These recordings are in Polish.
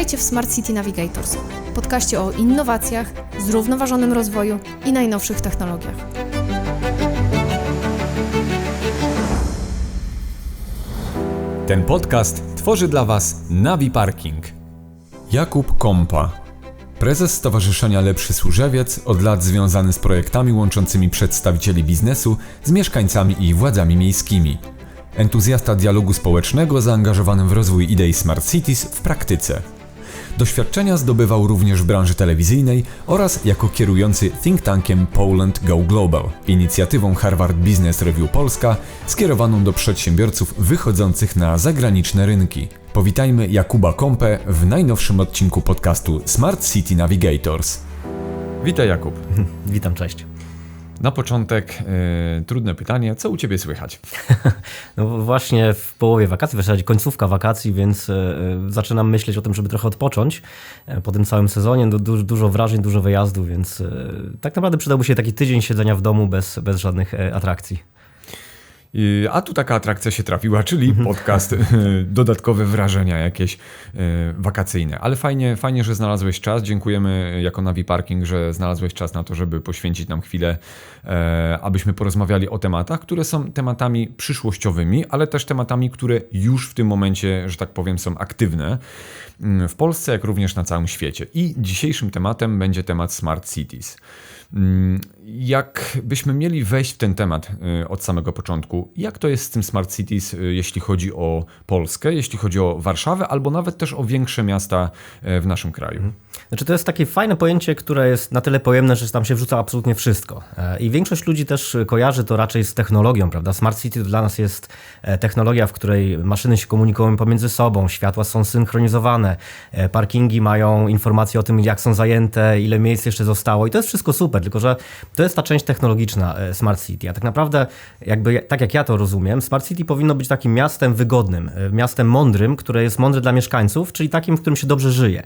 Witajcie w Smart City Navigators, podcaście o innowacjach, zrównoważonym rozwoju i najnowszych technologiach. Ten podcast tworzy dla Was Navi Parking. Jakub Kompa, prezes Stowarzyszenia Lepszy Służewiec, od lat związany z projektami łączącymi przedstawicieli biznesu z mieszkańcami i władzami miejskimi. Entuzjasta dialogu społecznego zaangażowany w rozwój idei Smart Cities w praktyce. Doświadczenia zdobywał również w branży telewizyjnej oraz jako kierujący think tankiem Poland Go Global, inicjatywą Harvard Business Review Polska skierowaną do przedsiębiorców wychodzących na zagraniczne rynki. Powitajmy Jakuba Kompę w najnowszym odcinku podcastu Smart City Navigators. Witaj Jakub. Witam, cześć. Na początek trudne pytanie, co u Ciebie słychać? No właśnie w połowie wakacji, w zasadzie końcówka wakacji, więc zaczynam myśleć o tym, żeby trochę odpocząć po tym całym sezonie. Dużo wrażeń, dużo wyjazdów, więc tak naprawdę przydałby się taki tydzień siedzenia w domu bez żadnych atrakcji. A tu taka atrakcja się trafiła, czyli podcast, dodatkowe wrażenia jakieś wakacyjne. Ale fajnie, że znalazłeś czas. Dziękujemy jako Navi Parking, że znalazłeś czas na to, żeby poświęcić nam chwilę, abyśmy porozmawiali o tematach, które są tematami przyszłościowymi, ale też tematami, które już w tym momencie, że tak powiem, są aktywne w Polsce, jak również na całym świecie. I dzisiejszym tematem będzie temat Smart Cities. Jakbyśmy mieli wejść w ten temat od samego początku, jak to jest z tym Smart Cities, jeśli chodzi o Polskę, jeśli chodzi o Warszawę, albo nawet też o większe miasta w naszym kraju? Znaczy to jest takie fajne pojęcie, które jest na tyle pojemne, że tam się wrzuca absolutnie wszystko. I większość ludzi też kojarzy to raczej z technologią, prawda? Smart City dla nas jest technologia, w której maszyny się komunikują pomiędzy sobą, światła są synchronizowane, parkingi mają informacje o tym, jak są zajęte, ile miejsc jeszcze zostało i to jest wszystko super, tylko że to jest ta część technologiczna Smart City, a tak naprawdę tak jak ja to rozumiem, Smart City powinno być takim miastem wygodnym, miastem mądrym, które jest mądre dla mieszkańców, czyli takim, w którym się dobrze żyje.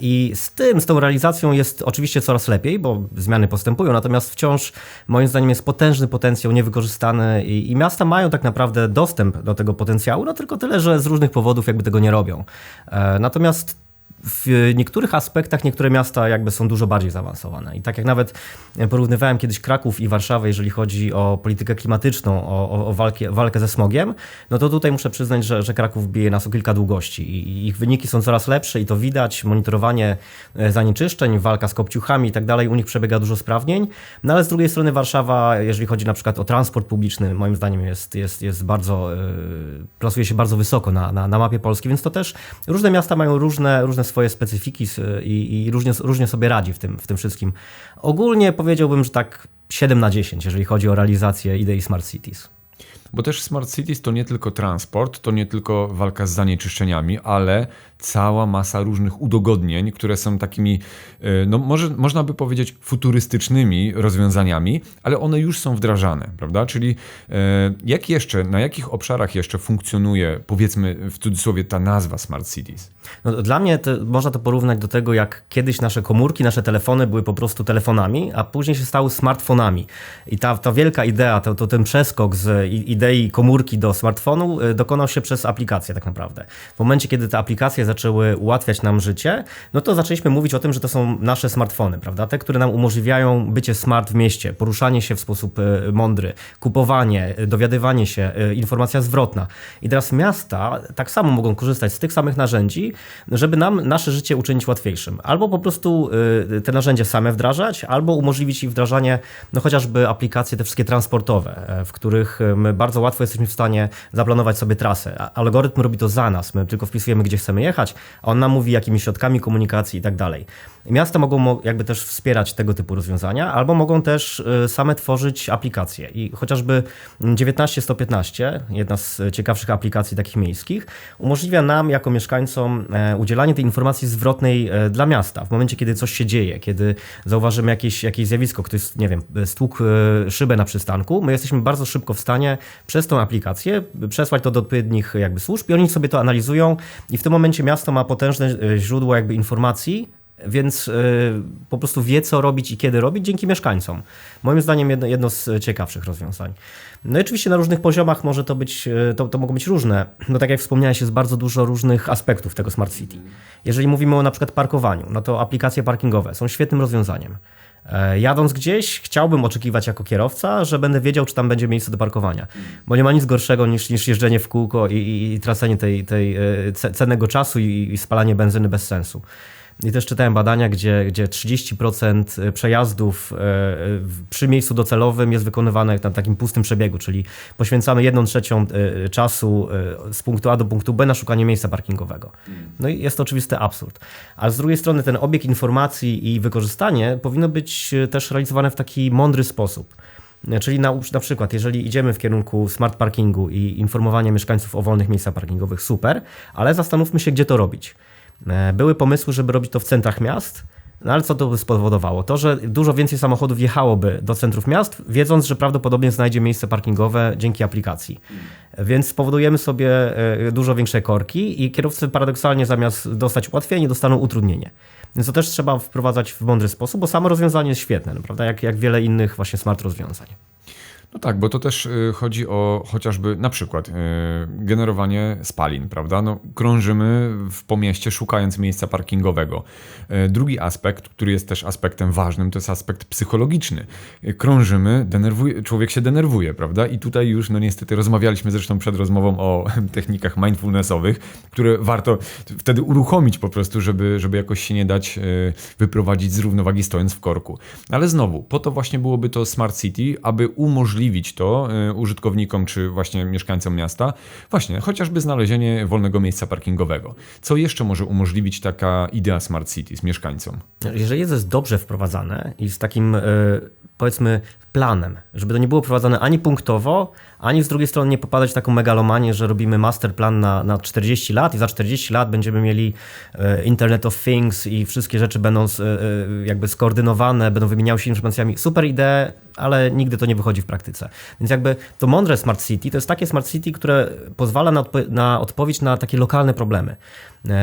I z tą realizacją jest oczywiście coraz lepiej, bo zmiany postępują, natomiast wciąż moim zdaniem jest potężny potencjał niewykorzystany i miasta mają tak naprawdę dostęp do tego potencjału, no tylko tyle, że z różnych powodów jakby tego nie robią. Natomiast w niektórych aspektach niektóre miasta są dużo bardziej zaawansowane. I tak jak nawet porównywałem kiedyś Kraków i Warszawę, jeżeli chodzi o politykę klimatyczną, o walkę ze smogiem, no to tutaj muszę przyznać, że Kraków bije nas o kilka długości. I ich wyniki są coraz lepsze i to widać. Monitorowanie zanieczyszczeń, walka z kopciuchami i tak dalej, u nich przebiega dużo sprawnień. No ale z drugiej strony Warszawa, jeżeli chodzi na przykład o transport publiczny, moim zdaniem jest bardzo, plasuje się bardzo wysoko na mapie Polski, więc to też różne miasta mają różne swoje specyfiki i różnie sobie radzi w tym wszystkim. Ogólnie powiedziałbym, że tak 7 na 10, jeżeli chodzi o realizację idei Smart Cities. Bo też Smart Cities to nie tylko transport, to nie tylko walka z zanieczyszczeniami, ale cała masa różnych udogodnień, które są takimi, no można by powiedzieć, futurystycznymi rozwiązaniami, ale one już są wdrażane, prawda? Czyli na jakich obszarach jeszcze funkcjonuje, powiedzmy w cudzysłowie, ta nazwa Smart Cities? No, dla mnie można to porównać do tego, jak kiedyś nasze komórki, nasze telefony były po prostu telefonami, a później się stały smartfonami. I ta wielka idea, ten przeskok z idei komórki do smartfonu dokonał się przez aplikacje tak naprawdę. W momencie, kiedy te aplikacje zaczęły ułatwiać nam życie, no to zaczęliśmy mówić o tym, że to są nasze smartfony, prawda? Te, które nam umożliwiają bycie smart w mieście, poruszanie się w sposób mądry, kupowanie, dowiadywanie się, informacja zwrotna. I teraz miasta tak samo mogą korzystać z tych samych narzędzi, żeby nam nasze życie uczynić łatwiejszym. Albo po prostu te narzędzia same wdrażać, albo umożliwić ich wdrażanie, no chociażby aplikacje te wszystkie transportowe, w których my bardzo łatwo jesteśmy w stanie zaplanować sobie trasę. Algorytm robi to za nas, my tylko wpisujemy, gdzie chcemy jechać, a on nam mówi, jakimi środkami komunikacji i tak dalej. Miasta mogą też wspierać tego typu rozwiązania, albo mogą też same tworzyć aplikacje. I chociażby 19115, jedna z ciekawszych aplikacji takich miejskich, umożliwia nam jako mieszkańcom udzielanie tej informacji zwrotnej dla miasta. W momencie, kiedy coś się dzieje, kiedy zauważymy jakieś zjawisko, ktoś, stłukł szybę na przystanku, my jesteśmy bardzo szybko w stanie przez tą aplikację przesłać to do odpowiednich służb i oni sobie to analizują i w tym momencie miasto ma potężne źródło informacji, więc po prostu wie, co robić i kiedy robić dzięki mieszkańcom. Moim zdaniem jedno z ciekawszych rozwiązań. No i oczywiście na różnych poziomach może to być, to mogą być różne. No tak jak wspomniałeś, jest bardzo dużo różnych aspektów tego Smart City. Jeżeli mówimy o na przykład parkowaniu, no to aplikacje parkingowe są świetnym rozwiązaniem. Jadąc gdzieś, chciałbym oczekiwać jako kierowca, że będę wiedział, czy tam będzie miejsce do parkowania. Bo nie ma nic gorszego niż jeżdżenie w kółko i tracenie tej cennego czasu i spalanie benzyny bez sensu. I też czytałem badania, gdzie 30% przejazdów przy miejscu docelowym jest wykonywane na takim pustym przebiegu, czyli poświęcamy 1/3 czasu z punktu A do punktu B na szukanie miejsca parkingowego. No i jest to oczywisty absurd. A z drugiej strony ten obieg informacji i wykorzystanie powinno być też realizowane w taki mądry sposób. Czyli na przykład, jeżeli idziemy w kierunku smart parkingu i informowania mieszkańców o wolnych miejscach parkingowych, super, ale zastanówmy się, gdzie to robić. Były pomysły, żeby robić to w centrach miast, no ale co to by spowodowało? To, że dużo więcej samochodów jechałoby do centrów miast, wiedząc, że prawdopodobnie znajdzie miejsce parkingowe dzięki aplikacji. Więc spowodujemy sobie dużo większe korki i kierowcy paradoksalnie zamiast dostać ułatwienie, dostaną utrudnienie. Więc to też trzeba wprowadzać w mądry sposób, bo samo rozwiązanie jest świetne, prawda? Jak wiele innych właśnie smart rozwiązań. No tak, bo to też chodzi o chociażby na przykład generowanie spalin, prawda? No, krążymy po mieście szukając miejsca parkingowego. Drugi aspekt, który jest też aspektem ważnym, to jest aspekt psychologiczny. Krążymy, człowiek się denerwuje, prawda? I tutaj już no niestety rozmawialiśmy zresztą przed rozmową o technikach mindfulnessowych, które warto wtedy uruchomić po prostu, żeby jakoś się nie dać wyprowadzić z równowagi stojąc w korku. Ale znowu, po to właśnie byłoby to Smart City, aby umożliwić to użytkownikom czy właśnie mieszkańcom miasta, właśnie chociażby znalezienie wolnego miejsca parkingowego. Co jeszcze może umożliwić taka idea Smart Cities mieszkańcom? Jeżeli jest dobrze wprowadzane i z takim powiedzmy planem, żeby to nie było prowadzone ani punktowo, ani z drugiej strony nie popadać w taką megalomanię, że robimy masterplan na 40 lat i za 40 lat będziemy mieli Internet of Things i wszystkie rzeczy będą jakby skoordynowane, będą wymieniały się informacjami. Super idee, ale nigdy to nie wychodzi w praktyce. Więc jakby to mądre Smart City to jest takie Smart City, które pozwala na odpowiedź na takie lokalne problemy.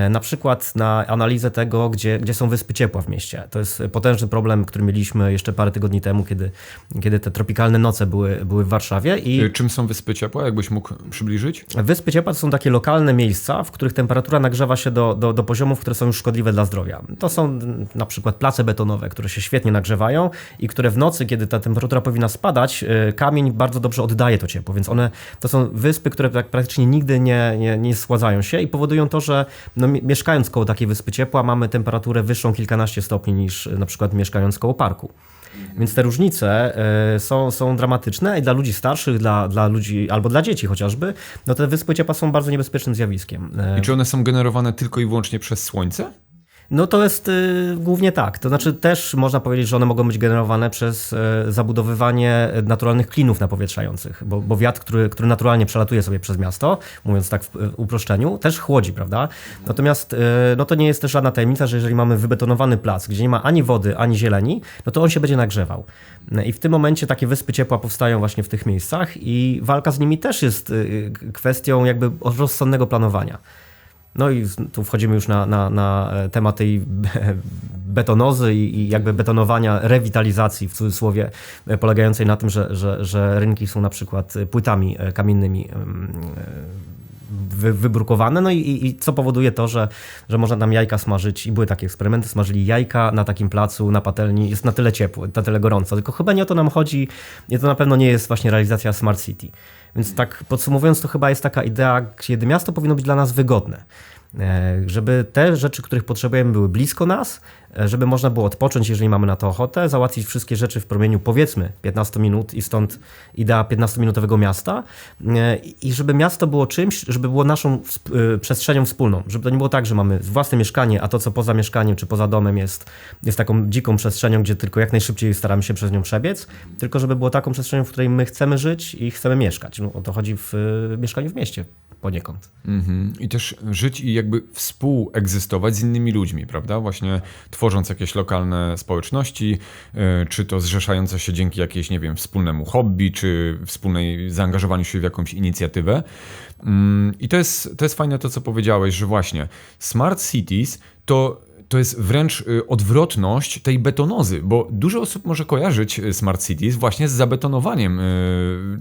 Na przykład na analizę tego, gdzie są wyspy ciepła w mieście. To jest potężny problem, który mieliśmy jeszcze parę tygodni temu, kiedy te tropikalne noce były w Warszawie. Czym są wyspy ciepła? Jakbyś mógł przybliżyć? Wyspy ciepła to są takie lokalne miejsca, w których temperatura nagrzewa się do poziomów, które są już szkodliwe dla zdrowia. To są na przykład place betonowe, które się świetnie nagrzewają i które w nocy, kiedy ta temperatura powinna spadać, kamień bardzo dobrze oddaje to ciepło. Więc to są wyspy, które praktycznie nigdy nie schładzają się i powodują to, że mieszkając koło takiej wyspy ciepła mamy temperaturę wyższą kilkanaście stopni niż na przykład mieszkając koło parku. Więc te różnice są dramatyczne i dla ludzi starszych, dla ludzi albo dla dzieci chociażby, no te wyspy ciepła są bardzo niebezpiecznym zjawiskiem. I czy one są generowane tylko i wyłącznie przez słońce? No to jest głównie tak. To znaczy też można powiedzieć, że one mogą być generowane przez zabudowywanie naturalnych klinów napowietrzających, bo wiatr, który naturalnie przelatuje sobie przez miasto, mówiąc tak w uproszczeniu, też chłodzi, prawda? Natomiast no to nie jest też żadna tajemnica, że jeżeli mamy wybetonowany plac, gdzie nie ma ani wody, ani zieleni, no to on się będzie nagrzewał. I w tym momencie takie wyspy ciepła powstają właśnie w tych miejscach i walka z nimi też jest kwestią jakby rozsądnego planowania. No i tu wchodzimy już na temat tej betonozy i jakby betonowania, rewitalizacji w cudzysłowie, polegającej na tym, że rynki są na przykład płytami kamiennymi wybrukowane, no i co powoduje to, że można tam jajka smażyć i były takie eksperymenty, smażyli jajka na takim placu, na patelni, jest na tyle ciepło, na tyle gorąco, tylko chyba nie o to nam chodzi i to na pewno nie jest właśnie realizacja Smart City. Więc tak podsumowując, to chyba jest taka idea, kiedy miasto powinno być dla nas wygodne. Żeby te rzeczy, których potrzebujemy, były blisko nas, żeby można było odpocząć, jeżeli mamy na to ochotę, załatwić wszystkie rzeczy w promieniu powiedzmy 15 minut i stąd idea 15-minutowego miasta i żeby miasto było czymś, żeby było naszą przestrzenią wspólną, żeby to nie było tak, że mamy własne mieszkanie, a to co poza mieszkaniem czy poza domem jest taką dziką przestrzenią, gdzie tylko jak najszybciej staramy się przez nią przebiec, tylko żeby było taką przestrzenią, w której my chcemy żyć i chcemy mieszkać. No, o to chodzi w mieszkaniu w mieście poniekąd. I też żyć i jakby współegzystować z innymi ludźmi, prawda? Właśnie tworząc jakieś lokalne społeczności, czy to zrzeszające się dzięki jakiejś, nie wiem, wspólnemu hobby, czy wspólnej zaangażowaniu się w jakąś inicjatywę. I to jest fajne to, co powiedziałeś, że właśnie Smart Cities to to jest wręcz odwrotność tej betonozy, bo dużo osób może kojarzyć Smart Cities właśnie z zabetonowaniem,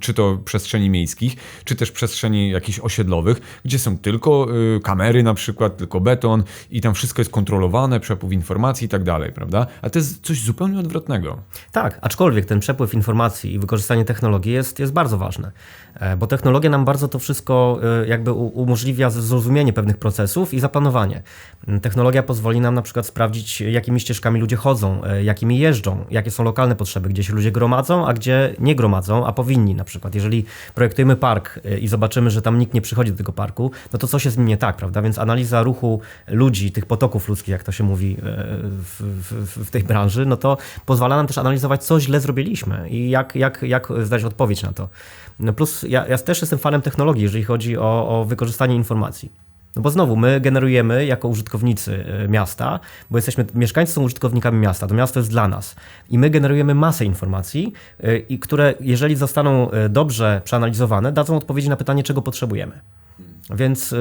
czy to przestrzeni miejskich, czy też przestrzeni jakichś osiedlowych, gdzie są tylko kamery na przykład, tylko beton i tam wszystko jest kontrolowane, przepływ informacji i tak dalej, prawda? A to jest coś zupełnie odwrotnego. Tak, aczkolwiek ten przepływ informacji i wykorzystanie technologii jest bardzo ważne, bo technologia nam bardzo to wszystko jakby umożliwia zrozumienie pewnych procesów i zaplanowanie. Technologia pozwoli nam na przykład sprawdzić, jakimi ścieżkami ludzie chodzą, jakimi jeżdżą, jakie są lokalne potrzeby, gdzie się ludzie gromadzą, a gdzie nie gromadzą, a powinni na przykład. Jeżeli projektujemy park i zobaczymy, że tam nikt nie przychodzi do tego parku, no to coś jest z nim nie tak, prawda? Więc analiza ruchu ludzi, tych potoków ludzkich, jak to się mówi w tej branży, no to pozwala nam też analizować, co źle zrobiliśmy i jak zdać odpowiedź na to. No plus ja też jestem fanem technologii, jeżeli chodzi o wykorzystanie informacji. No bo znowu, my generujemy jako użytkownicy miasta, bo mieszkańcy są użytkownikami miasta, to miasto jest dla nas. I my generujemy masę informacji, które jeżeli zostaną dobrze przeanalizowane, dadzą odpowiedzi na pytanie, czego potrzebujemy. Więc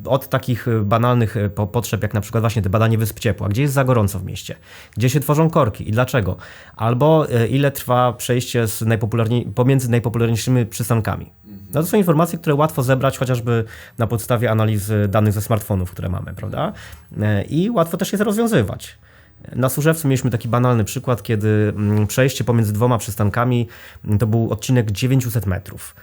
od takich banalnych potrzeb, jak na przykład właśnie te badanie wysp ciepła, gdzie jest za gorąco w mieście, gdzie się tworzą korki i dlaczego, albo ile trwa przejście pomiędzy najpopularniejszymi przystankami. No to są informacje, które łatwo zebrać chociażby na podstawie analizy danych ze smartfonów, które mamy, prawda? I łatwo też je rozwiązywać. Na Służewcu mieliśmy taki banalny przykład, kiedy przejście pomiędzy dwoma przystankami to był odcinek 900 metrów.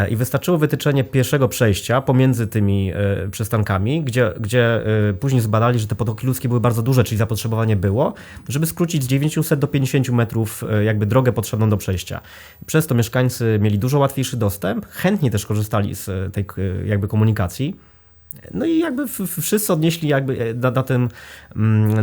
I wystarczyło wytyczenie pierwszego przejścia pomiędzy tymi przystankami, gdzie później zbadali, że te potoki ludzkie były bardzo duże, czyli zapotrzebowanie było, żeby skrócić z 900 do 50 metrów jakby drogę potrzebną do przejścia. Przez to mieszkańcy mieli dużo łatwiejszy dostęp, chętnie też korzystali z tej jakby komunikacji. No i jakby wszyscy odnieśli, jakby na tym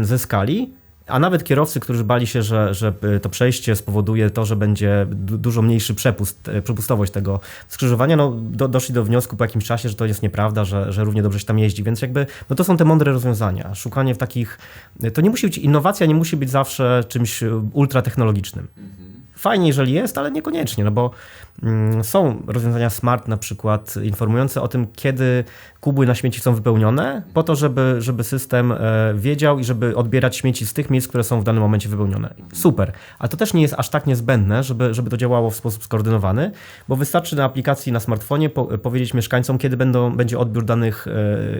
zyskali. A nawet kierowcy, którzy bali się, że to przejście spowoduje to, że będzie dużo mniejszy przepustowość tego skrzyżowania, no doszli do wniosku po jakimś czasie, że to jest nieprawda, że równie dobrze się tam jeździ, więc jakby no to są te mądre rozwiązania. Szukanie w takich, to nie musi być, innowacja nie musi być zawsze czymś ultratechnologicznym. Fajnie, jeżeli jest, ale niekoniecznie, no bo są rozwiązania smart na przykład informujące o tym, kiedy kubły na śmieci są wypełnione, po to, żeby system wiedział i żeby odbierać śmieci z tych miejsc, które są w danym momencie wypełnione. Super, ale to też nie jest aż tak niezbędne, żeby to działało w sposób skoordynowany, bo wystarczy na aplikacji na smartfonie powiedzieć mieszkańcom, kiedy będzie odbiór danych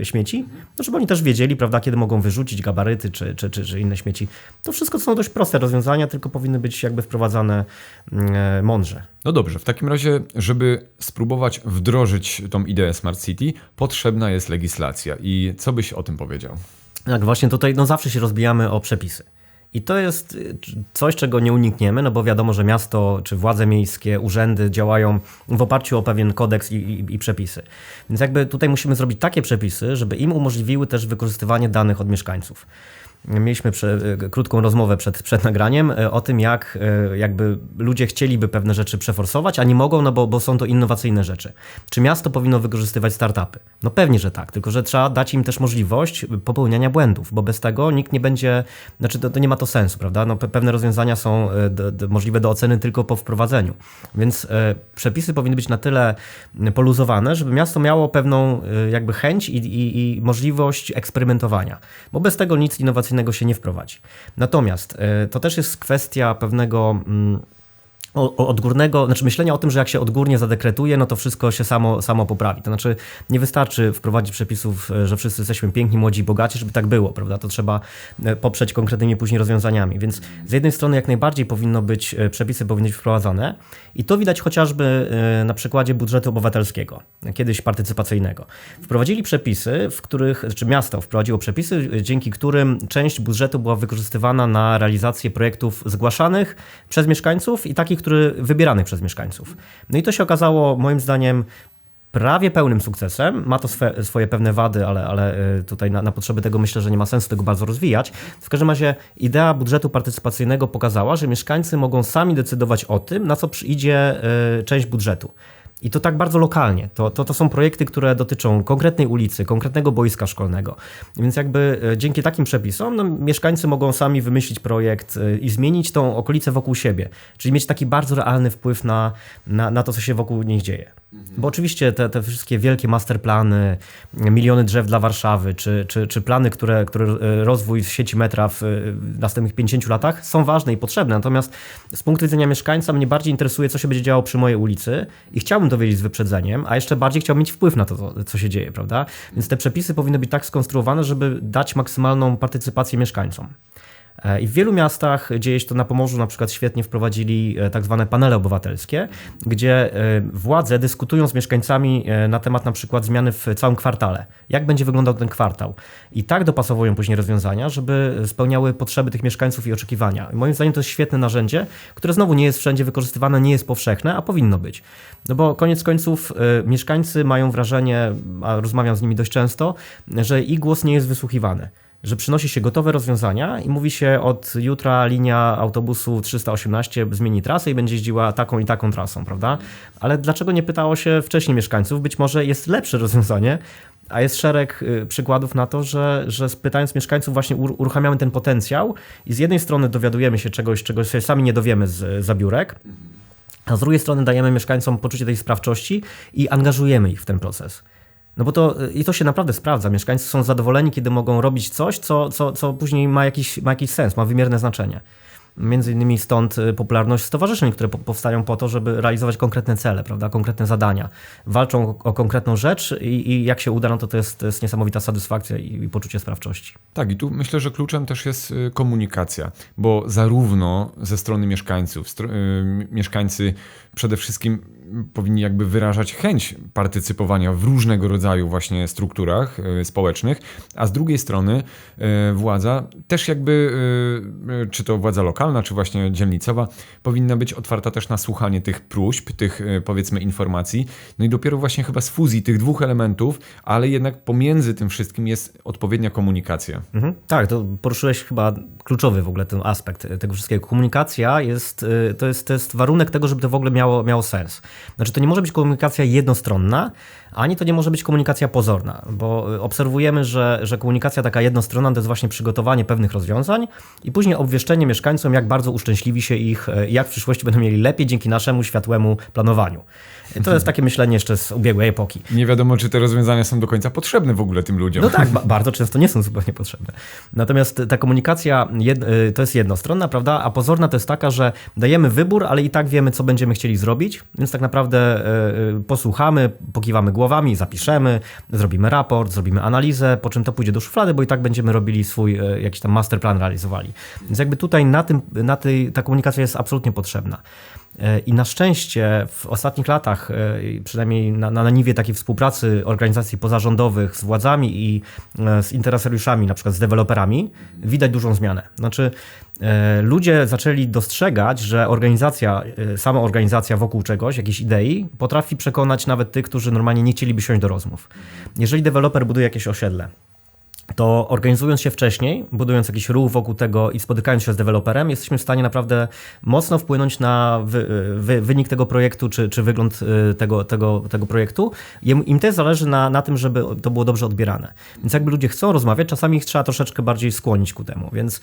śmieci, no żeby oni też wiedzieli, prawda, kiedy mogą wyrzucić gabaryty czy inne śmieci. To wszystko to są dość proste rozwiązania, tylko powinny być jakby wprowadzane mądrze. No dobrze, w takim razie, żeby spróbować wdrożyć tą ideę Smart City, potrzebna jest legislacja. I co byś o tym powiedział? Tak, właśnie tutaj no zawsze się rozbijamy o przepisy. I to jest coś, czego nie unikniemy, no bo wiadomo, że miasto czy władze miejskie, urzędy działają w oparciu o pewien kodeks i przepisy. Więc jakby tutaj musimy zrobić takie przepisy, żeby im umożliwiły też wykorzystywanie danych od mieszkańców. Mieliśmy krótką rozmowę przed nagraniem o tym, jak jakby ludzie chcieliby pewne rzeczy przeforsować, a nie mogą, no bo są to innowacyjne rzeczy. Czy miasto powinno wykorzystywać startupy? No pewnie, że tak, tylko że trzeba dać im też możliwość popełniania błędów, bo bez tego nikt nie będzie, znaczy to nie ma to sensu, prawda? No, pewne rozwiązania są możliwe do oceny tylko po wprowadzeniu. Więc przepisy powinny być na tyle poluzowane, żeby miasto miało pewną jakby chęć i możliwość eksperymentowania, bo bez tego nic innowacyjnego się nie wprowadzi. Natomiast to też jest kwestia pewnego odgórnego, znaczy myślenia o tym, że jak się odgórnie zadekretuje, no to wszystko się samo poprawi. To znaczy nie wystarczy wprowadzić przepisów, że wszyscy jesteśmy piękni, młodzi, bogaci, żeby tak było, prawda? To trzeba poprzeć konkretnymi później rozwiązaniami. Więc z jednej strony jak najbardziej przepisy powinny być wprowadzane i to widać chociażby na przykładzie budżetu obywatelskiego, kiedyś partycypacyjnego. Wprowadzili przepisy, miasto wprowadziło przepisy, dzięki którym część budżetu była wykorzystywana na realizację projektów zgłaszanych przez mieszkańców i takich, wybieranych przez mieszkańców. No i to się okazało moim zdaniem prawie pełnym sukcesem. Ma to swoje pewne wady, ale tutaj na potrzeby tego myślę, że nie ma sensu tego bardzo rozwijać. W każdym razie idea budżetu partycypacyjnego pokazała, że mieszkańcy mogą sami decydować o tym, na co przyjdzie część budżetu. I to tak bardzo lokalnie. To są projekty, które dotyczą konkretnej ulicy, konkretnego boiska szkolnego. Więc jakby dzięki takim przepisom no, mieszkańcy mogą sami wymyślić projekt i zmienić tą okolicę wokół siebie. Czyli mieć taki bardzo realny wpływ na to, co się wokół nich dzieje. Bo oczywiście te wszystkie wielkie masterplany, miliony drzew dla Warszawy, czy plany, które rozwój sieci metra w następnych 50 latach są ważne i potrzebne. Natomiast z punktu widzenia mieszkańca mnie bardziej interesuje, co się będzie działo przy mojej ulicy i chciałbym to wiedzieć z wyprzedzeniem, a jeszcze bardziej chciałbym mieć wpływ na to, co się dzieje, prawda? Więc te przepisy powinny być tak skonstruowane, żeby dać maksymalną partycypację mieszkańcom. I w wielu miastach dzieje się to na Pomorzu, na przykład świetnie wprowadzili tak zwane panele obywatelskie, gdzie władze dyskutują z mieszkańcami na temat na przykład zmiany w całym kwartale. Jak będzie wyglądał ten kwartał? I tak dopasowują później rozwiązania, żeby spełniały potrzeby tych mieszkańców i oczekiwania. I moim zdaniem to jest świetne narzędzie, które znowu nie jest wszędzie wykorzystywane, nie jest powszechne, a powinno być. No bo koniec końców mieszkańcy mają wrażenie, a rozmawiam z nimi dość często, że ich głos nie jest wysłuchiwany. Że przynosi się gotowe rozwiązania i mówi się od jutra linia autobusu 318 zmieni trasę i będzie jeździła taką i taką trasą, prawda? Ale dlaczego nie pytało się wcześniej mieszkańców? Być może jest lepsze rozwiązanie, a jest szereg przykładów na to, że pytając mieszkańców właśnie uruchamiamy ten potencjał i z jednej strony dowiadujemy się czegoś, czego się sami nie dowiemy z biurek, a z drugiej strony dajemy mieszkańcom poczucie tej sprawczości i angażujemy ich w ten proces. No bo to się naprawdę sprawdza. Mieszkańcy są zadowoleni, kiedy mogą robić coś, co później ma jakiś sens, ma wymierne znaczenie. Między innymi stąd popularność stowarzyszeń, które powstają po to, żeby realizować konkretne cele, prawda, konkretne zadania. Walczą o konkretną rzecz i jak się uda, no to jest niesamowita satysfakcja i poczucie sprawczości. Tak, i tu myślę, że kluczem też jest komunikacja, bo zarówno ze strony mieszkańców, mieszkańcy przede wszystkim powinni jakby wyrażać chęć partycypowania w różnego rodzaju właśnie strukturach społecznych, a z drugiej strony władza też jakby, czy to władza lokalna, czy właśnie dzielnicowa, powinna być otwarta też na słuchanie tych próśb, tych powiedzmy informacji, no i dopiero właśnie chyba z fuzji tych dwóch elementów, ale jednak pomiędzy tym wszystkim jest odpowiednia komunikacja. Tak, to poruszyłeś chyba kluczowy w ogóle ten aspekt tego wszystkiego. Komunikacja to jest warunek tego, żeby to w ogóle miało sens. Znaczy to nie może być komunikacja jednostronna, ani to nie może być komunikacja pozorna, bo obserwujemy, że komunikacja taka jednostronna to jest właśnie przygotowanie pewnych rozwiązań i później obwieszczenie mieszkańcom, jak bardzo uszczęśliwi się ich, jak w przyszłości będą mieli lepiej dzięki naszemu światłemu planowaniu. To jest takie myślenie jeszcze z ubiegłej epoki. Nie wiadomo, czy te rozwiązania są do końca potrzebne w ogóle tym ludziom. No tak, bardzo często nie są zupełnie potrzebne. Natomiast ta komunikacja to jest jednostronna, prawda? A pozorna to jest taka, że dajemy wybór, ale i tak wiemy, co będziemy chcieli zrobić, więc tak naprawdę posłuchamy, pokiwamy głowami, zapiszemy, zrobimy raport, zrobimy analizę, po czym to pójdzie do szuflady, bo i tak będziemy robili swój jakiś tam masterplan realizowali. Więc jakby tutaj ta komunikacja jest absolutnie potrzebna. I na szczęście w ostatnich latach, przynajmniej na niwie takiej współpracy organizacji pozarządowych z władzami i z interesariuszami, na przykład z deweloperami, widać dużą zmianę. Znaczy ludzie zaczęli dostrzegać, że sama organizacja wokół czegoś, jakiejś idei, potrafi przekonać nawet tych, którzy normalnie nie chcieliby siąść do rozmów. Jeżeli deweloper buduje jakieś osiedle, to organizując się wcześniej, budując jakiś ruch wokół tego i spotykając się z deweloperem, jesteśmy w stanie naprawdę mocno wpłynąć na wynik tego projektu, czy wygląd tego projektu. Im też zależy na tym, żeby to było dobrze odbierane. Więc jakby ludzie chcą rozmawiać, czasami ich trzeba troszeczkę bardziej skłonić ku temu. Więc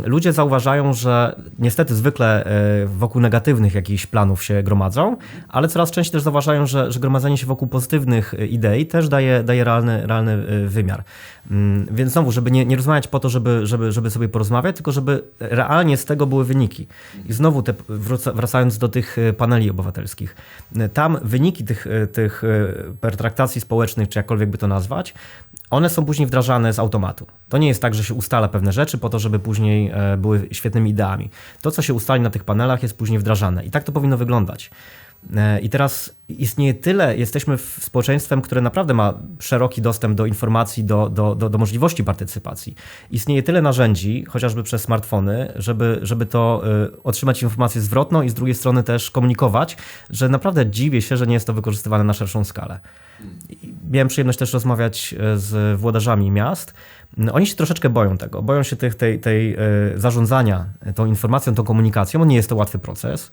ludzie zauważają, że niestety zwykle wokół negatywnych jakichś planów się gromadzą, ale coraz częściej też zauważają, że gromadzenie się wokół pozytywnych idei też daje realny wymiar. Więc znowu, żeby nie rozmawiać po to, żeby sobie porozmawiać, tylko żeby realnie z tego były wyniki. I znowu wracając do tych paneli obywatelskich, tam wyniki tych pertraktacji społecznych, czy jakkolwiek by to nazwać, one są później wdrażane z automatu. To nie jest tak, że się ustala pewne rzeczy po to, żeby później były świetnymi ideami. To, co się ustali na tych panelach, jest później wdrażane. I tak to powinno wyglądać. I teraz jesteśmy społeczeństwem, które naprawdę ma szeroki dostęp do informacji, do możliwości partycypacji. Istnieje tyle narzędzi, chociażby przez smartfony, żeby to otrzymać informację zwrotną i z drugiej strony też komunikować, że naprawdę dziwię się, że nie jest to wykorzystywane na szerszą skalę. Miałem przyjemność też rozmawiać z włodarzami miast. Oni się troszeczkę boją tego. Boją się tej zarządzania tą informacją, tą komunikacją. Nie jest to łatwy proces.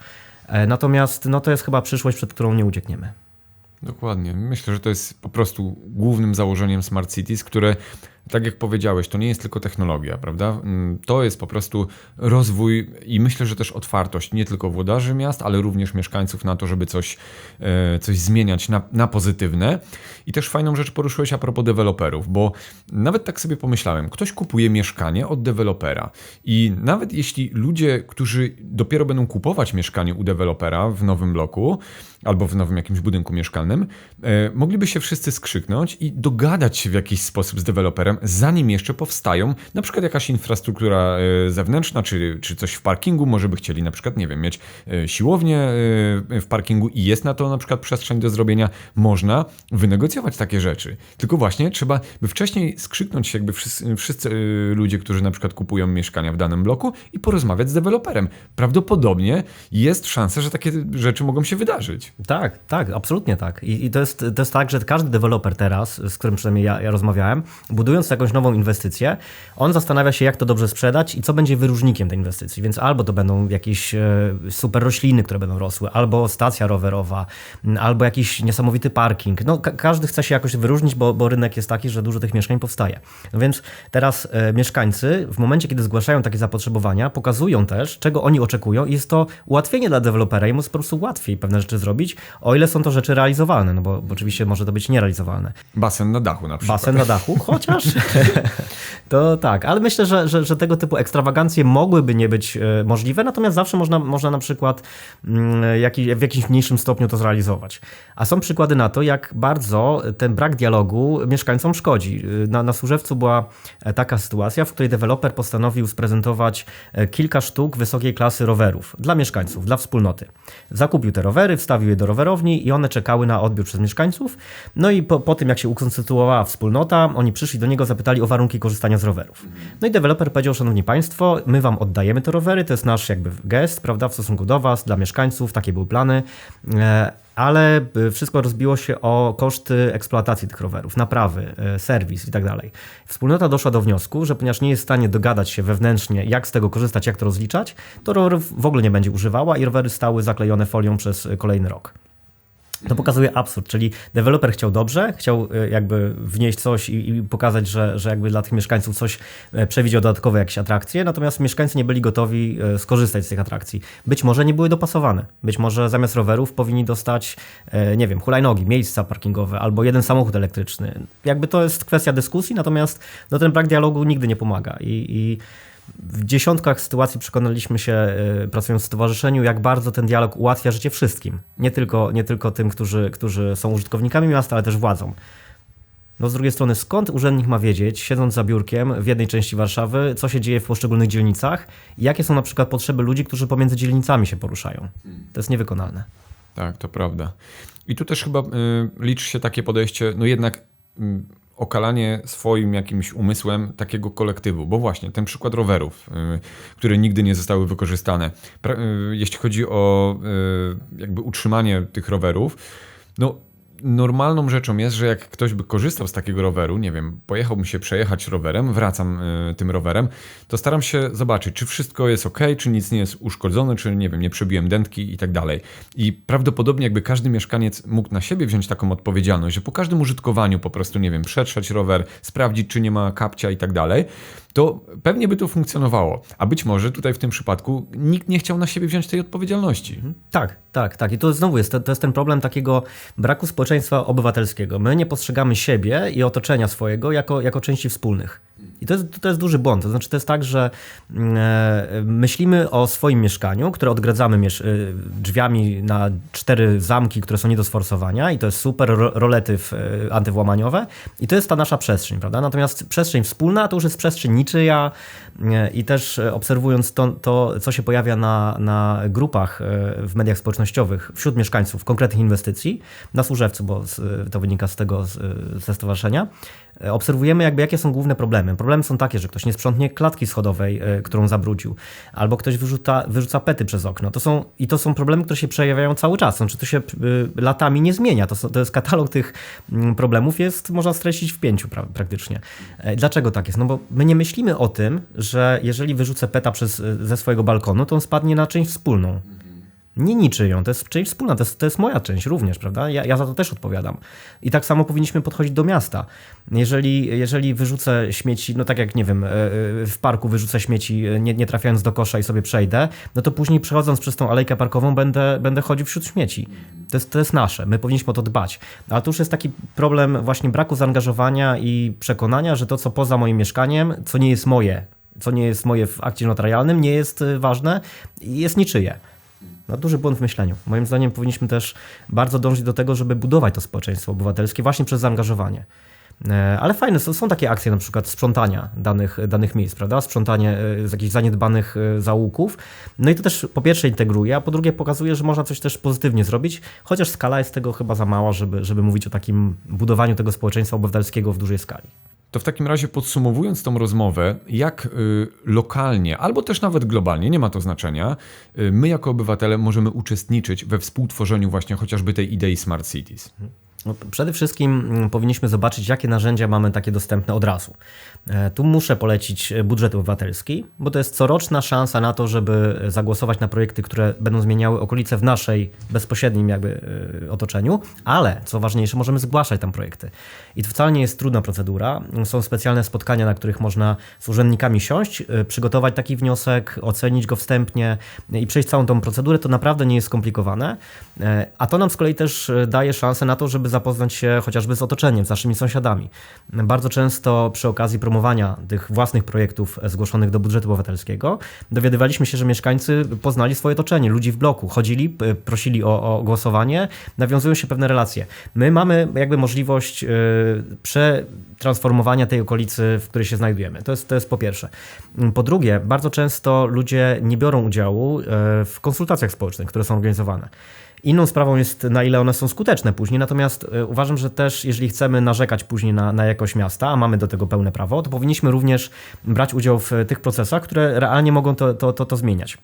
Natomiast to jest chyba przyszłość, przed którą nie uciekniemy. Dokładnie. Myślę, że to jest po prostu głównym założeniem Smart Cities, które tak jak powiedziałeś, to nie jest tylko technologia, prawda? To jest po prostu rozwój i myślę, że też otwartość nie tylko włodarzy miast, ale również mieszkańców na to, żeby coś zmieniać na pozytywne. I też fajną rzecz poruszyłeś a propos deweloperów, bo nawet tak sobie pomyślałem, ktoś kupuje mieszkanie od dewelopera i nawet jeśli ludzie, którzy dopiero będą kupować mieszkanie u dewelopera w nowym bloku albo w nowym jakimś budynku mieszkalnym, mogliby się wszyscy skrzyknąć i dogadać się w jakiś sposób z deweloperem, zanim jeszcze powstają na przykład jakaś infrastruktura zewnętrzna, czy coś w parkingu, może by chcieli na przykład, nie wiem, mieć siłownię w parkingu i jest na to na przykład przestrzeń do zrobienia, można wynegocjować takie rzeczy. Tylko właśnie trzeba by wcześniej skrzyknąć się jakby wszyscy ludzie, którzy na przykład kupują mieszkania w danym bloku i porozmawiać z deweloperem. Prawdopodobnie jest szansa, że takie rzeczy mogą się wydarzyć. Tak, absolutnie tak. I to jest tak, że każdy deweloper teraz, z którym przynajmniej ja rozmawiałem, budując jakąś nową inwestycję, on zastanawia się, jak to dobrze sprzedać i co będzie wyróżnikiem tej inwestycji. Więc albo to będą jakieś super rośliny, które będą rosły, albo stacja rowerowa, albo jakiś niesamowity parking. No, każdy chce się jakoś wyróżnić, bo rynek jest taki, że dużo tych mieszkań powstaje. No więc teraz mieszkańcy w momencie, kiedy zgłaszają takie zapotrzebowania, pokazują też, czego oni oczekują i jest to ułatwienie dla dewelopera i mu jest po prostu łatwiej pewne rzeczy zrobić, o ile są to rzeczy realizowalne, no bo oczywiście może to być nierealizowalne. Basen na dachu na przykład. Basen na dachu, chociaż to tak, ale myślę, że tego typu ekstrawagancje mogłyby nie być możliwe, natomiast zawsze można na przykład w jakimś mniejszym stopniu to zrealizować. A są przykłady na to, jak bardzo ten brak dialogu mieszkańcom szkodzi. Na Służewcu była taka sytuacja, w której deweloper postanowił sprezentować kilka sztuk wysokiej klasy rowerów dla mieszkańców, dla wspólnoty. Zakupił te rowery, wstawił je do rowerowni i one czekały na odbiór przez mieszkańców. No i po tym, jak się ukonstytuowała wspólnota, oni przyszli do niego, zapytali o warunki korzystania z rowerów. No i deweloper powiedział: szanowni państwo, my wam oddajemy te rowery, to jest nasz jakby gest, prawda, w stosunku do was, dla mieszkańców, takie były plany, ale wszystko rozbiło się o koszty eksploatacji tych rowerów, naprawy, serwis i tak dalej. Wspólnota doszła do wniosku, że ponieważ nie jest w stanie dogadać się wewnętrznie, jak z tego korzystać, jak to rozliczać, to rowerów w ogóle nie będzie używała i rowery stały zaklejone folią przez kolejny rok. To pokazuje absurd, czyli deweloper chciał dobrze, chciał jakby wnieść coś i pokazać, że jakby dla tych mieszkańców coś przewidział dodatkowe jakieś atrakcje, natomiast mieszkańcy nie byli gotowi skorzystać z tych atrakcji. Być może nie były dopasowane. Być może zamiast rowerów powinni dostać, nie wiem, hulajnogi, miejsca parkingowe albo jeden samochód elektryczny. Jakby to jest kwestia dyskusji, natomiast no, ten brak dialogu nigdy nie pomaga i w dziesiątkach sytuacji przekonaliśmy się, pracując w stowarzyszeniu, jak bardzo ten dialog ułatwia życie wszystkim. Nie tylko tym, którzy są użytkownikami miasta, ale też władzom. No z drugiej strony, skąd urzędnik ma wiedzieć, siedząc za biurkiem w jednej części Warszawy, co się dzieje w poszczególnych dzielnicach i jakie są na przykład potrzeby ludzi, którzy pomiędzy dzielnicami się poruszają. To jest niewykonalne. Tak, to prawda. I tu też chyba liczy się takie podejście, no jednak okalanie swoim jakimś umysłem takiego kolektywu, bo właśnie ten przykład rowerów, które nigdy nie zostały wykorzystane, jeśli chodzi o jakby utrzymanie tych rowerów, no normalną rzeczą jest, że jak ktoś by korzystał z takiego roweru, nie wiem, pojechałbym się przejechać rowerem, wracam tym rowerem, to staram się zobaczyć, czy wszystko jest ok, czy nic nie jest uszkodzone, czy nie wiem, nie przebiłem dętki i tak dalej. I prawdopodobnie jakby każdy mieszkaniec mógł na siebie wziąć taką odpowiedzialność, że po każdym użytkowaniu po prostu, nie wiem, przetrzeć rower, sprawdzić, czy nie ma kapcia i tak dalej, to pewnie by to funkcjonowało. A być może tutaj w tym przypadku nikt nie chciał na siebie wziąć tej odpowiedzialności. Tak. I to znowu jest ten problem takiego braku społeczeństwa obywatelskiego. My nie postrzegamy siebie i otoczenia swojego jako części wspólnych. I to jest duży błąd. To znaczy, to jest tak, że myślimy o swoim mieszkaniu, które odgradzamy drzwiami na 4 zamki, które są nie do sforsowania i to jest super, rolety antywłamaniowe i to jest ta nasza przestrzeń, prawda? Natomiast przestrzeń wspólna to już jest przestrzeń niczyja i też obserwując to co się pojawia na grupach w mediach społecznościowych wśród mieszkańców konkretnych inwestycji, na Służewcu, bo to wynika ze stowarzyszenia, obserwujemy jakby jakie są główne problemy. Problemy są takie, że ktoś nie sprzątnie klatki schodowej, którą zabrudził, albo ktoś wyrzuca pety przez okno. To są problemy, które się przejawiają cały czas. Znaczy to się latami nie zmienia. To jest katalog tych problemów, można streścić w 5 praktycznie. Dlaczego tak jest? No bo my nie myślimy o tym, że jeżeli wyrzucę peta ze swojego balkonu, to on spadnie na część wspólną. Nie niczyją, to jest część wspólna, to jest moja część również, prawda? Ja za to też odpowiadam. I tak samo powinniśmy podchodzić do miasta. Jeżeli wyrzucę śmieci, no tak jak, nie wiem, w parku wyrzucę śmieci, nie trafiając do kosza i sobie przejdę, no to później przechodząc przez tą alejkę parkową będę chodził wśród śmieci. To jest nasze, my powinniśmy o to dbać. Ale to już jest taki problem właśnie braku zaangażowania i przekonania, że to, co poza moim mieszkaniem, co nie jest moje w akcie notarialnym, nie jest ważne i jest niczyje. No, duży błąd w myśleniu. Moim zdaniem powinniśmy też bardzo dążyć do tego, żeby budować to społeczeństwo obywatelskie właśnie przez zaangażowanie. Ale fajne są takie akcje, na przykład sprzątania danych miejsc, prawda? Sprzątanie z jakichś zaniedbanych zaułków. No i to też po pierwsze integruje, a po drugie pokazuje, że można coś też pozytywnie zrobić, chociaż skala jest tego chyba za mała, żeby mówić o takim budowaniu tego społeczeństwa obywatelskiego w dużej skali. To w takim razie podsumowując tą rozmowę, jak lokalnie, albo też nawet globalnie, nie ma to znaczenia, my jako obywatele możemy uczestniczyć we współtworzeniu właśnie chociażby tej idei Smart Cities. No, przede wszystkim powinniśmy zobaczyć, jakie narzędzia mamy takie dostępne od razu. Tu muszę polecić budżet obywatelski, bo to jest coroczna szansa na to, żeby zagłosować na projekty, które będą zmieniały okolice w naszej bezpośrednim otoczeniu, ale co ważniejsze, możemy zgłaszać tam projekty. I to wcale nie jest trudna procedura. Są specjalne spotkania, na których można z urzędnikami siąść, przygotować taki wniosek, ocenić go wstępnie i przejść całą tą procedurę. To naprawdę nie jest skomplikowane, a to nam z kolei też daje szansę na to, żeby zapoznać się chociażby z otoczeniem, z naszymi sąsiadami. Bardzo często przy okazji promowania tych własnych projektów zgłoszonych do budżetu obywatelskiego dowiadywaliśmy się, że mieszkańcy poznali swoje otoczenie, ludzi w bloku, chodzili, prosili o głosowanie, nawiązują się pewne relacje. My mamy jakby możliwość przetransformowania tej okolicy, w której się znajdujemy. To jest po pierwsze. Po drugie, bardzo często ludzie nie biorą udziału w konsultacjach społecznych, które są organizowane. Inną sprawą jest, na ile one są skuteczne później, natomiast uważam, że też jeżeli chcemy narzekać później na jakość miasta, a mamy do tego pełne prawo, to powinniśmy również brać udział w tych procesach, które realnie mogą to zmieniać.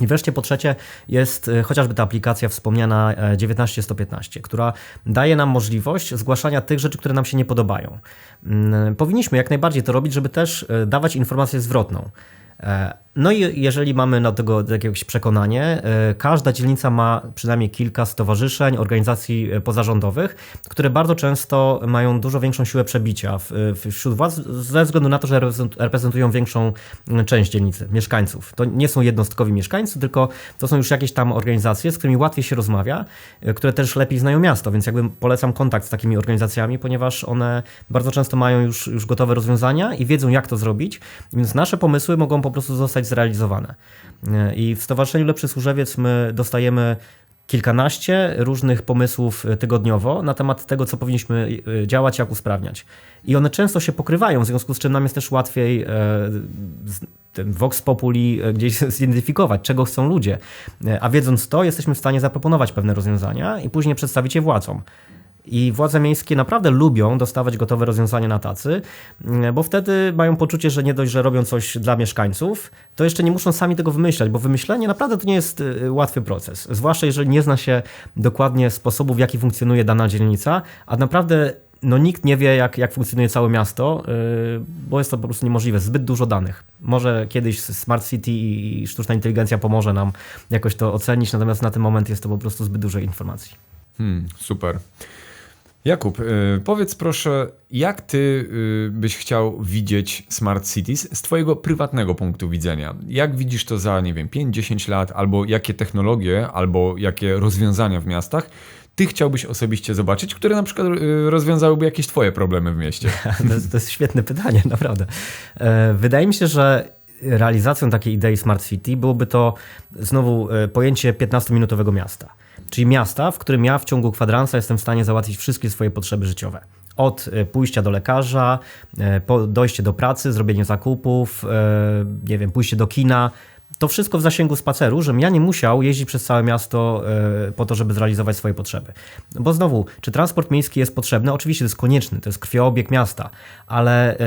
I wreszcie po trzecie jest chociażby ta aplikacja wspomniana 19115, która daje nam możliwość zgłaszania tych rzeczy, które nam się nie podobają. Powinniśmy jak najbardziej to robić, żeby też dawać informację zwrotną. No i jeżeli mamy do tego jakieś przekonanie, każda dzielnica ma przynajmniej kilka stowarzyszeń, organizacji pozarządowych, które bardzo często mają dużo większą siłę przebicia wśród władz ze względu na to, że reprezentują większą część dzielnicy, mieszkańców. To nie są jednostkowi mieszkańcy, tylko to są już jakieś tam organizacje, z którymi łatwiej się rozmawia, które też lepiej znają miasto, więc jakby polecam kontakt z takimi organizacjami, ponieważ one bardzo często mają już gotowe rozwiązania i wiedzą, jak to zrobić, więc nasze pomysły mogą po prostu zostać zrealizowane. I w Stowarzyszeniu Lepszy Służewiec my dostajemy kilkanaście różnych pomysłów tygodniowo na temat tego, co powinniśmy działać, jak usprawniać. I one często się pokrywają, w związku z czym nam jest też łatwiej ten vox populi gdzieś zidentyfikować, czego chcą ludzie. A wiedząc to, jesteśmy w stanie zaproponować pewne rozwiązania i później przedstawić je władzom. I władze miejskie naprawdę lubią dostawać gotowe rozwiązania na tacy, bo wtedy mają poczucie, że nie dość, że robią coś dla mieszkańców, to jeszcze nie muszą sami tego wymyślać, bo wymyślenie naprawdę to nie jest łatwy proces. Zwłaszcza jeżeli nie zna się dokładnie sposobu, w jaki funkcjonuje dana dzielnica, a naprawdę nikt nie wie, jak funkcjonuje całe miasto, bo jest to po prostu niemożliwe. Zbyt dużo danych. Może kiedyś Smart City i sztuczna inteligencja pomoże nam jakoś to ocenić, natomiast na ten moment jest to po prostu zbyt dużo informacji. Super. Jakub, powiedz proszę, jak ty byś chciał widzieć Smart Cities z twojego prywatnego punktu widzenia? Jak widzisz to za, 5-10 lat, albo jakie technologie, albo jakie rozwiązania w miastach ty chciałbyś osobiście zobaczyć, które na przykład rozwiązałyby jakieś twoje problemy w mieście? To jest świetne pytanie, naprawdę. Wydaje mi się, że realizacją takiej idei Smart City byłoby to znowu pojęcie 15-minutowego miasta. Czyli miasta, w którym ja w ciągu kwadransa jestem w stanie załatwić wszystkie swoje potrzeby życiowe. Od pójścia do lekarza, dojście do pracy, zrobienie zakupów, pójście do kina. To wszystko w zasięgu spaceru, żebym ja nie musiał jeździć przez całe miasto po to, żeby zrealizować swoje potrzeby. Bo znowu, czy transport miejski jest potrzebny? Oczywiście to jest konieczny, to jest krwiobieg miasta, ale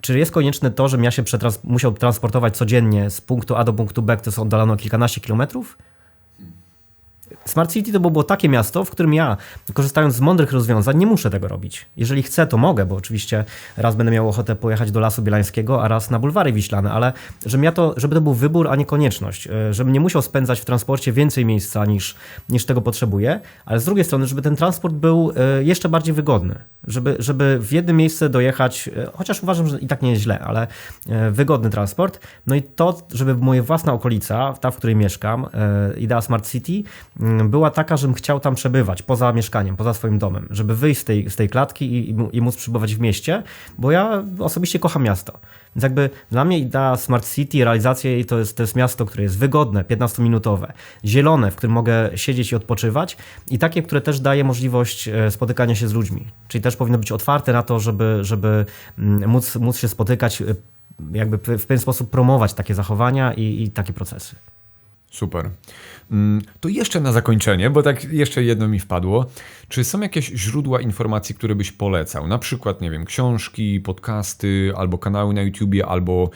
czy jest konieczne to, żebym ja się musiał transportować codziennie z punktu A do punktu B, które są oddalone o kilkanaście kilometrów? Smart City to było takie miasto, w którym ja, korzystając z mądrych rozwiązań, nie muszę tego robić. Jeżeli chcę, to mogę, bo oczywiście raz będę miał ochotę pojechać do Lasu Bielańskiego, a raz na Bulwary Wiślane, ale żeby to był wybór, a nie konieczność. Żebym nie musiał spędzać w transporcie więcej miejsca niż tego potrzebuję, ale z drugiej strony, żeby ten transport był jeszcze bardziej wygodny. Żeby w jedno miejsce dojechać, chociaż uważam, że i tak nie jest źle, ale wygodny transport. No i to, żeby moja własna okolica, ta, w której mieszkam, idea Smart City, była taka, żebym chciał tam przebywać, poza mieszkaniem, poza swoim domem, żeby wyjść z tej klatki i móc przebywać w mieście, bo ja osobiście kocham miasto. Więc jakby dla mnie idea Smart City, realizacja jej to jest miasto, które jest wygodne, 15-minutowe, zielone, w którym mogę siedzieć i odpoczywać i takie, które też daje możliwość spotykania się z ludźmi. Czyli też powinno być otwarte na to, żeby móc się spotykać, jakby w pewien sposób promować takie zachowania i takie procesy. Super. To jeszcze na zakończenie, bo tak jeszcze jedno mi wpadło. Czy są jakieś źródła informacji, które byś polecał? Na przykład, nie wiem, książki, podcasty, albo kanały na YouTubie, albo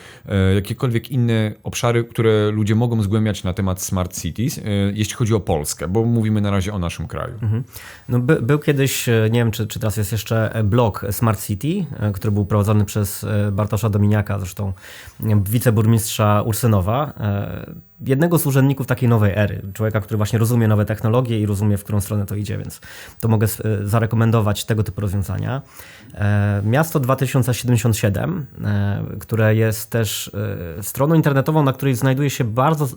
jakiekolwiek inne obszary, które ludzie mogą zgłębiać na temat Smart Cities, jeśli chodzi o Polskę, bo mówimy na razie o naszym kraju. No, był kiedyś, nie wiem czy teraz jest jeszcze blog Smart City, który był prowadzony przez Bartosza Dominiaka, zresztą wiceburmistrza Ursynowa, jednego z urzędników takiej nowej ery, człowieka, który właśnie rozumie nowe technologie i rozumie, w którą stronę to idzie, więc to mogę zarekomendować tego typu rozwiązania. Miasto 2077, które jest też stroną internetową, na której znajduje się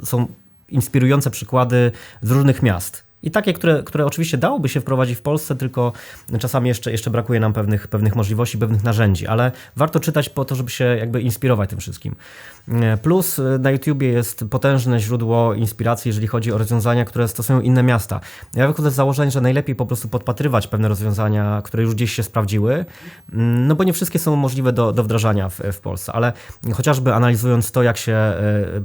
są inspirujące przykłady z różnych miast. I takie, które oczywiście dałoby się wprowadzić w Polsce, tylko czasami jeszcze brakuje nam pewnych możliwości, pewnych narzędzi, ale warto czytać po to, żeby się jakby inspirować tym wszystkim. Plus na YouTubie jest potężne źródło inspiracji, jeżeli chodzi o rozwiązania, które stosują inne miasta. Ja wychodzę z założenia, że najlepiej po prostu podpatrywać pewne rozwiązania, które już gdzieś się sprawdziły, no bo nie wszystkie są możliwe do wdrażania w Polsce, ale chociażby analizując to, jak się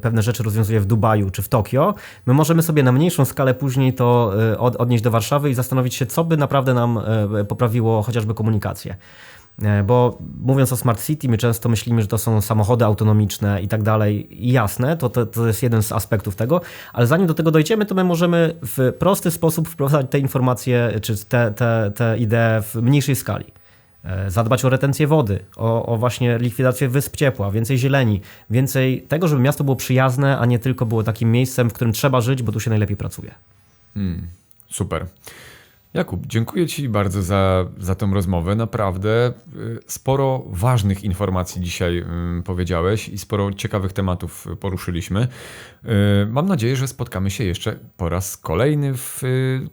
pewne rzeczy rozwiązuje w Dubaju czy w Tokio, my możemy sobie na mniejszą skalę później to odnieść do Warszawy i zastanowić się, co by naprawdę nam poprawiło chociażby komunikację. Bo mówiąc o Smart City, my często myślimy, że to są samochody autonomiczne i tak dalej. I jasne, to jest jeden z aspektów tego, ale zanim do tego dojdziemy, to my możemy w prosty sposób wprowadzać te informacje, czy te idee w mniejszej skali. Zadbać o retencję wody, o właśnie likwidację wysp ciepła, więcej zieleni, więcej tego, żeby miasto było przyjazne, a nie tylko było takim miejscem, w którym trzeba żyć, bo tu się najlepiej pracuje. Super. Jakub, dziękuję Ci bardzo za tę rozmowę. Naprawdę sporo ważnych informacji dzisiaj powiedziałeś i sporo ciekawych tematów poruszyliśmy. Mam nadzieję, że spotkamy się jeszcze po raz kolejny w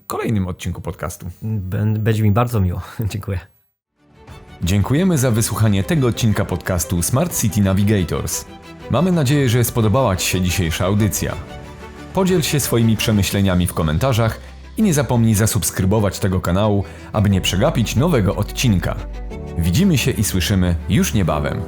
kolejnym odcinku podcastu. Będzie mi bardzo miło. Dziękuję. Dziękujemy za wysłuchanie tego odcinka podcastu Smart City Navigators. Mamy nadzieję, że spodobała Ci się dzisiejsza audycja. Podziel się swoimi przemyśleniami w komentarzach i nie zapomnij zasubskrybować tego kanału, aby nie przegapić nowego odcinka. Widzimy się i słyszymy już niebawem.